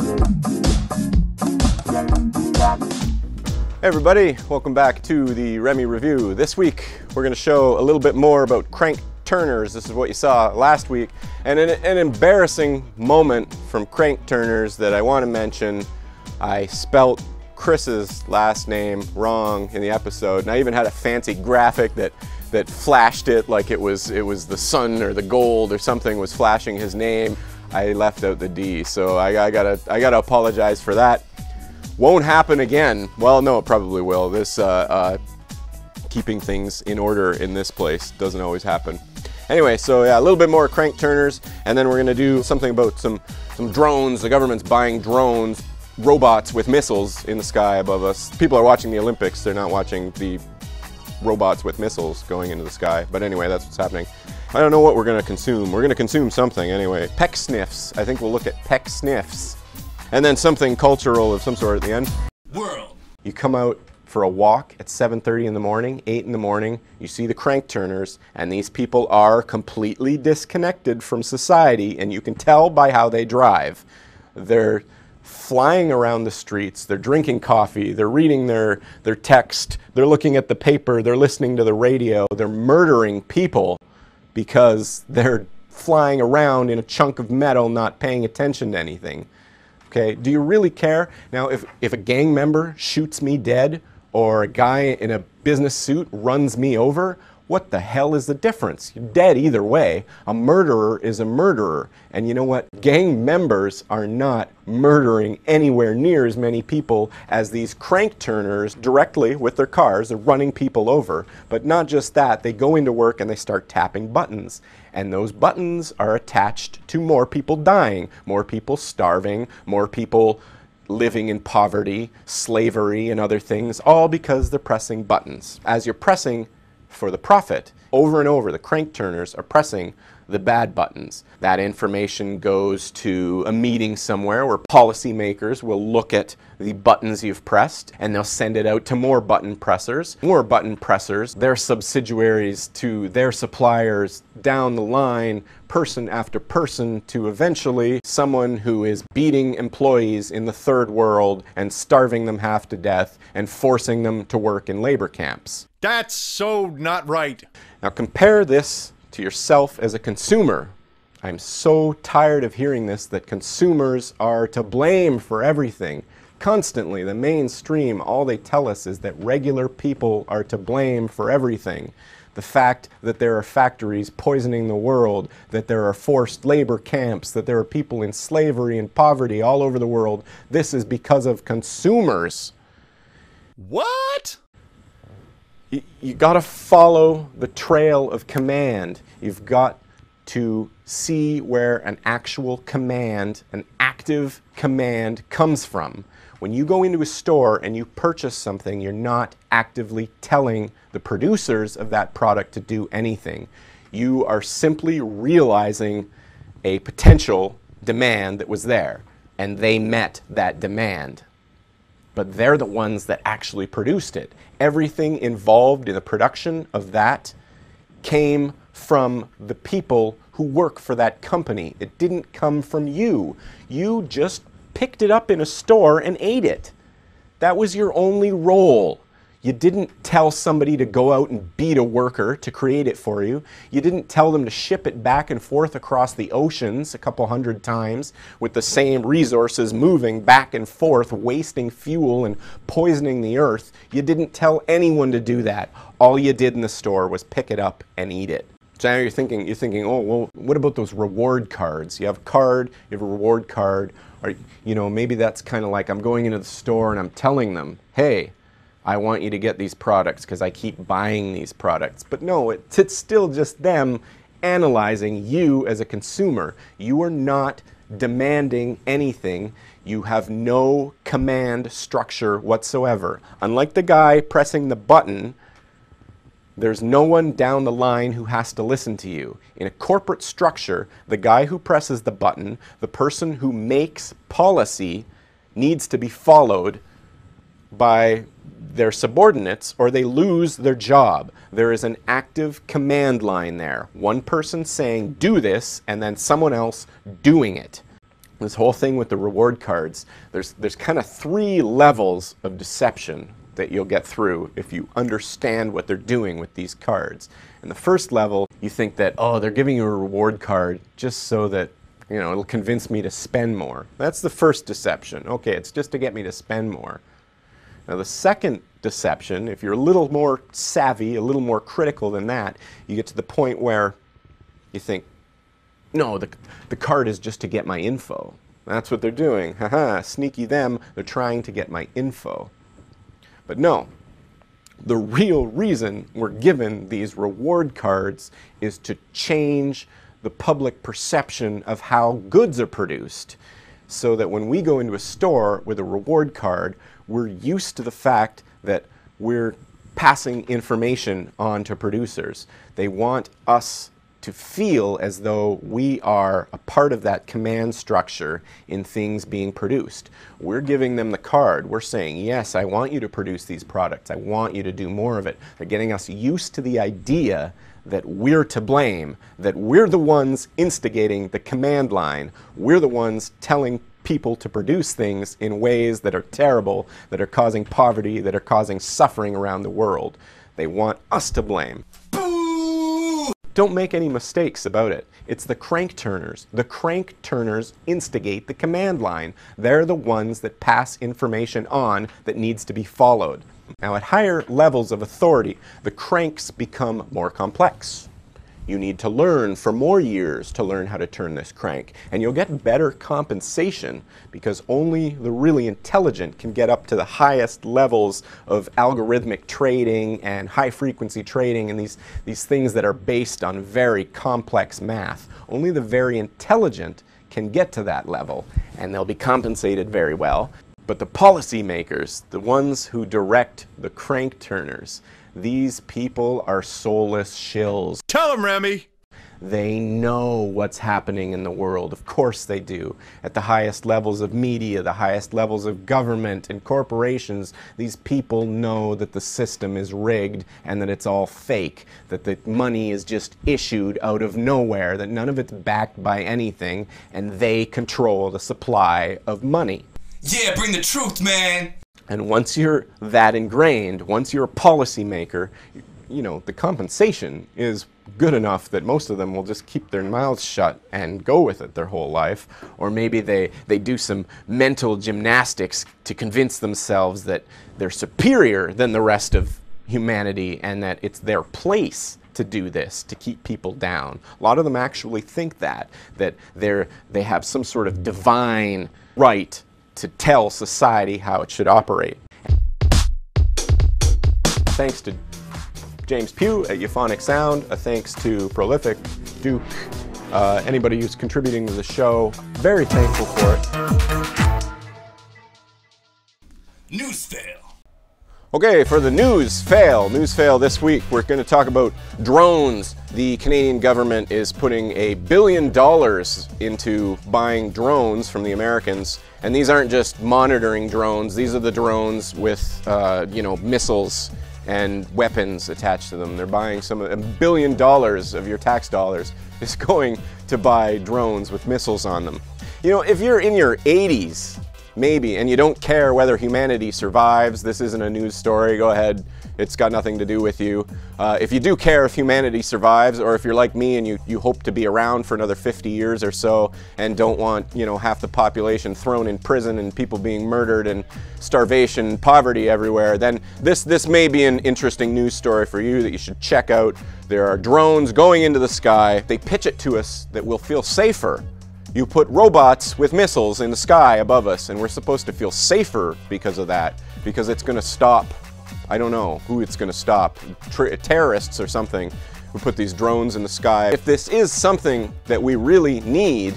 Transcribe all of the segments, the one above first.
Hey everybody, welcome back to the Remi review. This week we're going to show a little bit more about crank turners. This is what you saw last week, and an embarrassing moment from crank turners that I want to mention. I spelt Chris's last name wrong in the episode, and I even had a fancy graphic that flashed it like it was the sun or the gold or something was flashing his name. I left out the D, so I gotta apologize for that. Won't happen again. Well, no, it probably will. This keeping things in order in this place doesn't always happen. Anyway, so yeah, a little bit more crank turners, and then we're gonna do something about some drones. The government's buying drones, robots with missiles in the sky above us. People are watching the Olympics. They're not watching the robots with missiles going into the sky. But anyway, that's what's happening. I don't know what we're gonna consume. We're gonna consume something anyway. Pecksniffs. I think we'll look at Pecksniffs. And then something cultural of some sort at the end. World. You come out for a walk at 7:30 in the morning, 8 in the morning, you see the crank turners, and these people are completely disconnected from society, and you can tell by how they drive. They're flying around the streets, they're drinking coffee, they're reading their text, they're looking at the paper, they're listening to the radio, they're murdering people because they're flying around in a chunk of metal not paying attention to anything. Okay, do you really care? Now, if a gang member shoots me dead or a guy in a business suit runs me over, what the hell is the difference? You're dead either way. A murderer is a murderer. And you know what? Gang members are not murdering anywhere near as many people as these crank turners directly with their cars. They're running people over. But not just that, they go into work and they start tapping buttons. And those buttons are attached to more people dying, more people starving, more people living in poverty, slavery, and other things, all because they're pressing buttons. As you're pressing for the profit, over and over, the crank turners are pressing the bad buttons. That information goes to a meeting somewhere where policymakers will look at the buttons you've pressed, and they'll send it out to more button pressers, their subsidiaries to their suppliers, down the line, person after person, to eventually someone who is beating employees in the third world and starving them half to death and forcing them to work in labor camps. That's so not right. Now compare this to yourself as a consumer. I'm so tired of hearing this, that consumers are to blame for everything. Constantly, the mainstream, all they tell us is that regular people are to blame for everything. The fact that there are factories poisoning the world, that there are forced labor camps, that there are people in slavery and poverty all over the world, this is because of consumers. What? You got to follow the trail of command. You've got to see where an actual command, an active command, comes from. When you go into a store and you purchase something, you're not actively telling the producers of that product to do anything. You are simply realizing a potential demand that was there, and they met that demand. But they're the ones that actually produced it. Everything involved in the production of that came from the people who work for that company. It didn't come from you. You just picked it up in a store and ate it. That was your only role. You didn't tell somebody to go out and beat a worker to create it for you. You didn't tell them to ship it back and forth across the oceans a couple hundred times with the same resources moving back and forth, wasting fuel and poisoning the earth. You didn't tell anyone to do that. All you did in the store was pick it up and eat it. So now you're thinking, oh, well, what about those reward cards? You have a card, you have a reward card, or, you know, maybe that's kind of like I'm going into the store and I'm telling them, hey, I want you to get these products because I keep buying these products. But no, it's still just them analyzing you as a consumer. You are not demanding anything. You have no command structure whatsoever. Unlike the guy pressing the button, there's no one down the line who has to listen to you. In a corporate structure, the guy who presses the button, the person who makes policy, needs to be followed by their subordinates or they lose their job. There is an active command line there. One person saying do this and then someone else doing it. this whole thing with the reward cards, there's kind of 3 levels of deception that you'll get through if you understand what they're doing with these cards. In the first level, you think that, oh, they're giving you a reward card just so that, you know, it'll convince me to spend more. That's the first deception. Okay, it's just to get me to spend more. Now the second deception, if you're a little more savvy, a little more critical than that, you get to the point where you think, no, the card is just to get my info. That's what they're doing. Haha, sneaky them, they're trying to get my info. But no, the real reason we're given these reward cards is to change the public perception of how goods are produced, so that when we go into a store with a reward card, we're used to the fact that we're passing information on to producers. They want us to feel as though we are a part of that command structure in things being produced. We're giving them the card. We're saying, yes, I want you to produce these products. I want you to do more of it. They're getting us used to the idea that we're to blame, that we're the ones instigating the command line. We're the ones telling people to produce things in ways that are terrible, that are causing poverty, that are causing suffering around the world. They want us to blame. Don't make any mistakes about it. It's the crank turners. The crank turners instigate the command line. They're the ones that pass information on that needs to be followed. Now, at higher levels of authority, the cranks become more complex. You need to learn for more years to learn how to turn this crank. And you'll get better compensation because only the really intelligent can get up to the highest levels of algorithmic trading and high-frequency trading and these things that are based on very complex math. Only the very intelligent can get to that level, and they'll be compensated very well. But the policymakers, the ones who direct the crank turners, these people are soulless shills. Tell them, Remi! They know what's happening in the world. Of course they do. At the highest levels of media, the highest levels of government and corporations, these people know that the system is rigged and that it's all fake, that the money is just issued out of nowhere, that none of it's backed by anything, and they control the supply of money. Yeah, bring the truth, man! And once you're that ingrained, once you're a policymaker, you know, the compensation is good enough that most of them will just keep their mouths shut and go with it their whole life. Or maybe they do some mental gymnastics to convince themselves that they're superior than the rest of humanity and that it's their place to do this, to keep people down. A lot of them actually think that they have some sort of divine right to tell society how it should operate. Thanks to James Pugh at Euphonic Sound, a thanks to Prolific, Duke, anybody who's contributing to the show. Very thankful for it. News fail. Okay, for the news fail this week, we're going to talk about drones. The Canadian government is putting $1 billion into buying drones from the Americans. And these aren't just monitoring drones. These are the drones with, you know, missiles and weapons attached to them. They're buying $1 billion of your tax dollars is going to buy drones with missiles on them. You know, if you're in your 80s, maybe, and you don't care whether humanity survives, this isn't a news story, go ahead, it's got nothing to do with you. If you do care if humanity survives, or if you're like me and you hope to be around for another 50 years or so and don't want, you know, half the population thrown in prison and people being murdered and starvation and poverty everywhere, then this may be an interesting news story for you that you should check out. There are drones going into the sky. They pitch it to us that we'll feel safer. You put robots with missiles in the sky above us, and we're supposed to feel safer because of that, because it's going to stop, I don't know who it's going to stop, terrorists or something who put these drones in the sky. If this is something that we really need,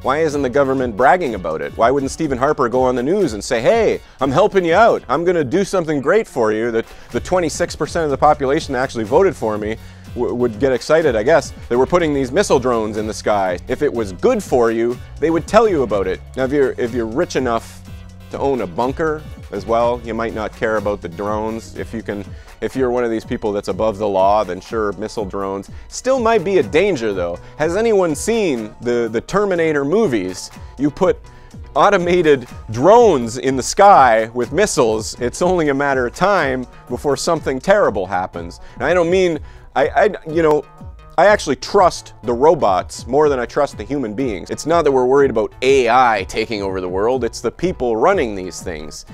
why isn't the government bragging about it? Why wouldn't Stephen Harper go on the news and say, hey, I'm helping you out. I'm going to do something great for you, that the 26% of the population that actually voted for me would get excited, I guess, that we're putting these missile drones in the sky. If it was good for you, they would tell you about it. Now, if you're rich enough to own a bunker as well. You might not care about the drones. If you're one of these people that's above the law, then sure, missile drones still might be a danger though. Has anyone seen the Terminator movies? You put automated drones in the sky with missiles, it's only a matter of time before something terrible happens. And I don't mean, I actually trust the robots more than I trust the human beings. It's not that we're worried about AI taking over the world, it's the people running these things.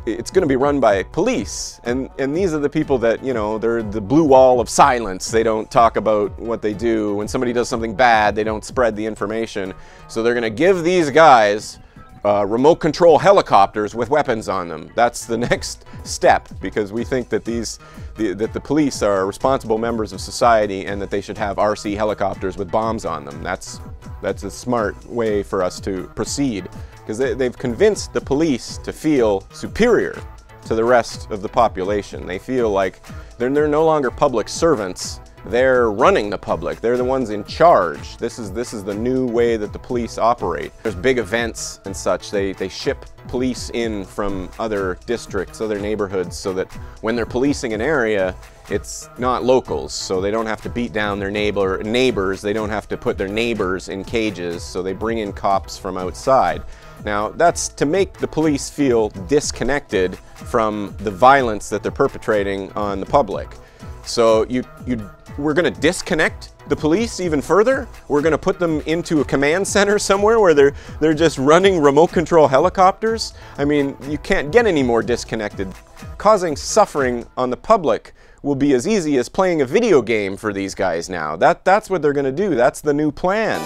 It's going to be run by police, and these are the people that, they're the blue wall of silence. They don't talk about what they do. When somebody does something bad, they don't spread the information. So they're going to give these guys remote control helicopters with weapons on them. That's the next step, because we think that that the police are responsible members of society and that they should have RC helicopters with bombs on them. That's a smart way for us to proceed, because they've convinced the police to feel superior to the rest of the population. They feel like they're no longer public servants. They're running the public. They're the ones in charge. This is the new way that the police operate. There's big events and such. They ship police in from other districts, other neighborhoods, so that when they're policing an area, it's not locals. So they don't have to beat down their neighbors. They don't have to put their neighbors in cages. So they bring in cops from outside. Now, that's to make the police feel disconnected from the violence that they're perpetrating on the public. So we're going to disconnect the police even further. We're going to put them into a command center somewhere where they're just running remote control helicopters. I mean, you can't get any more disconnected. Causing suffering on the public will be as easy as playing a video game for these guys now. That's what they're going to do. That's the new plan.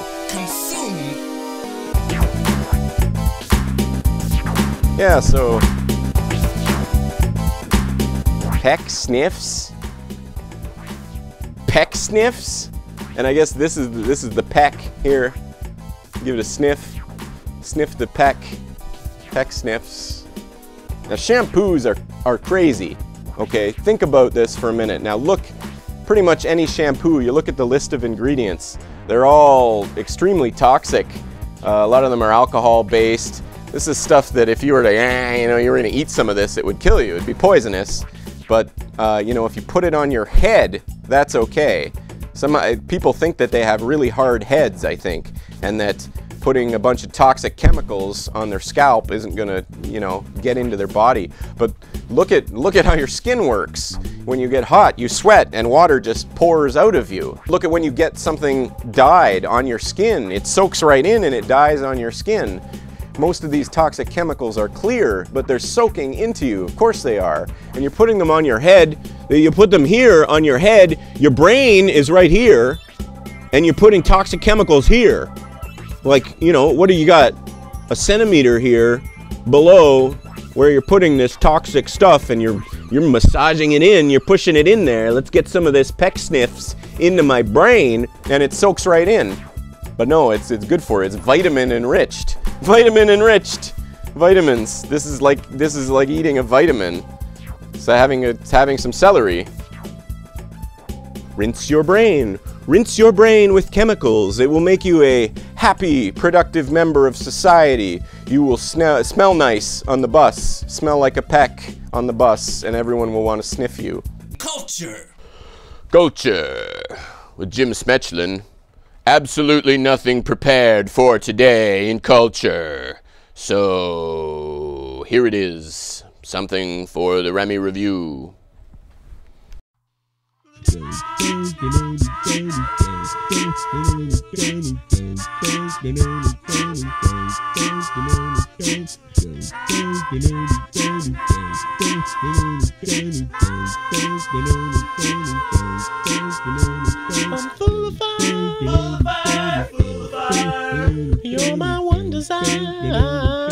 Yeah, so Pecksniffs. Pecksniffs, and I guess this is the peck here. Give it a sniff. Sniff the peck. Pecksniffs. Now shampoos are crazy. Okay, think about this for a minute. Now look, pretty much any shampoo, you look at the list of ingredients, they're all extremely toxic. A lot of them are alcohol based. This is stuff that if you were to, you were gonna eat some of this, it would kill you. It'd be poisonous. But if you put it on your head, that's okay. Some people think that they have really hard heads, I think, and that putting a bunch of toxic chemicals on their scalp isn't gonna, get into their body. But look at how your skin works. When you get hot, you sweat and water just pours out of you. Look at when you get something dyed on your skin. It soaks right in and it dyes on your skin. Most of these toxic chemicals are clear, but they're soaking into you. Of course they are. And you're putting them on your head. You put them here on your head. Your brain is right here. And you're putting toxic chemicals here. Like, what do you got? A centimeter here below where you're putting this toxic stuff, and you're massaging it in. You're pushing it in there. Let's get some of this Pecksniffs into my brain, and it soaks right in. But no, it's good for it. It's vitamin enriched. Vitamin enriched. Vitamins. This is like eating a vitamin. It's having some celery. Rinse your brain. Rinse your brain with chemicals. It will make you a happy, productive member of society. You will smell nice on the bus. Smell like a peck on the bus, and everyone will want to sniff you. Culture. Culture. With Jim Smetchlin. Absolutely nothing prepared for today in culture. So here it is. Something for the Remi review. I'm full of fire, you're my one desire.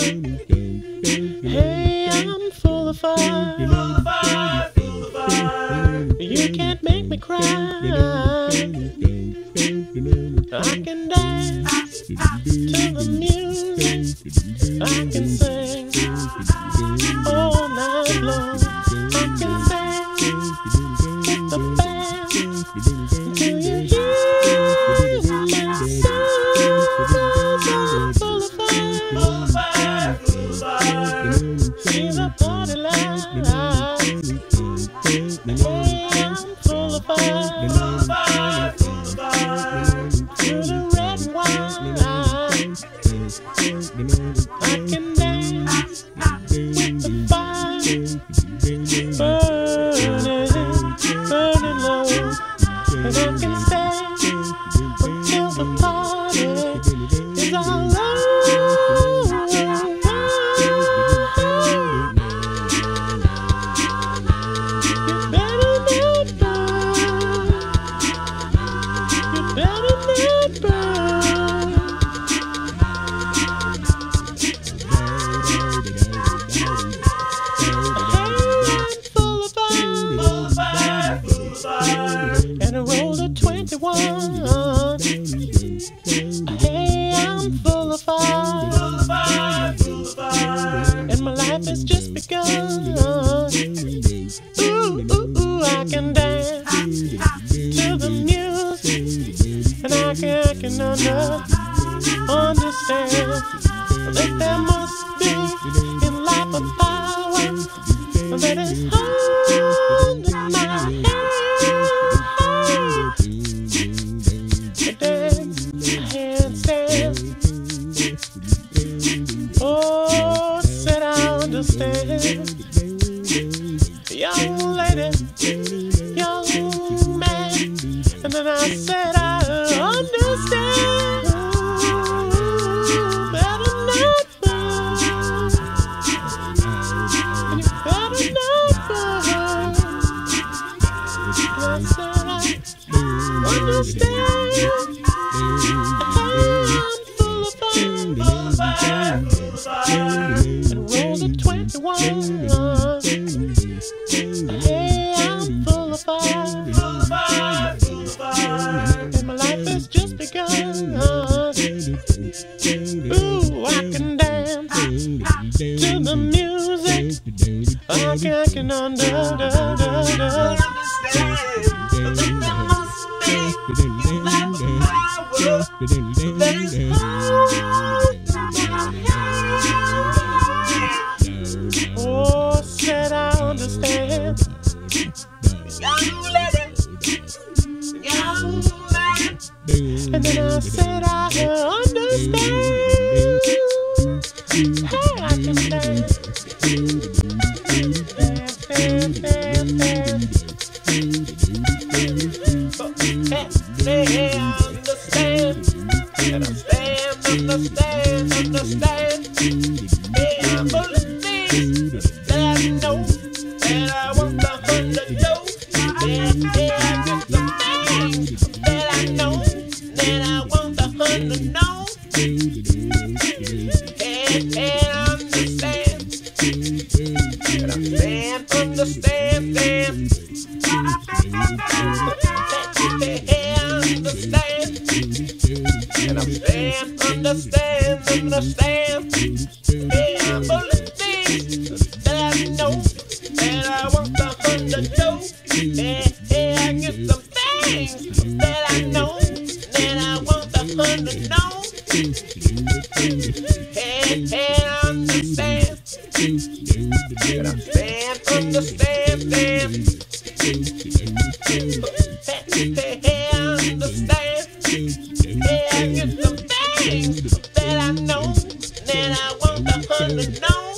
Hey, I'm full of fire, you can't make me cry. I can dance to the music, I can sing all night long. I can sing with the band. Do you hear my song? I'm full of fire, see the can dance with the fire burning low, and I can stay until the party is all over. And I rolled a 21. Hey, I'm full of fire, and my life has just begun. Ooh, ooh, ooh, I can dance to the music, and I can understand that there must be in life a power that is holding my hand. Oh, said I understand. Young lady, young man, and then I said I understand. Better not burn, and you better not burn. And I said I understand. And roll a 21. Hey, I'm full of fire, and my life has just begun. Ooh, I can dance to the music. I can understand that there must be life power that is oh, said I understand. Young lady, young man, and then I said I understand. Hey, I can dance. Dance, dance, dance, dance. Hey, I understand. And understand. Hey, I'm full of things that I know, that I want the hundred to know. Yeah, I get some things that I know, that I want the hundred to know. Hey, I understand. And understand. Hey, I understand. And understand. Hey, I'm full of things that I know, that I want the hundred to know. Hey, I get some things that I know, that I want the hundred to know. Hey, I understand. And understand. Hey, I understand. Hey, I get some things that I know, that I want the hundred to know.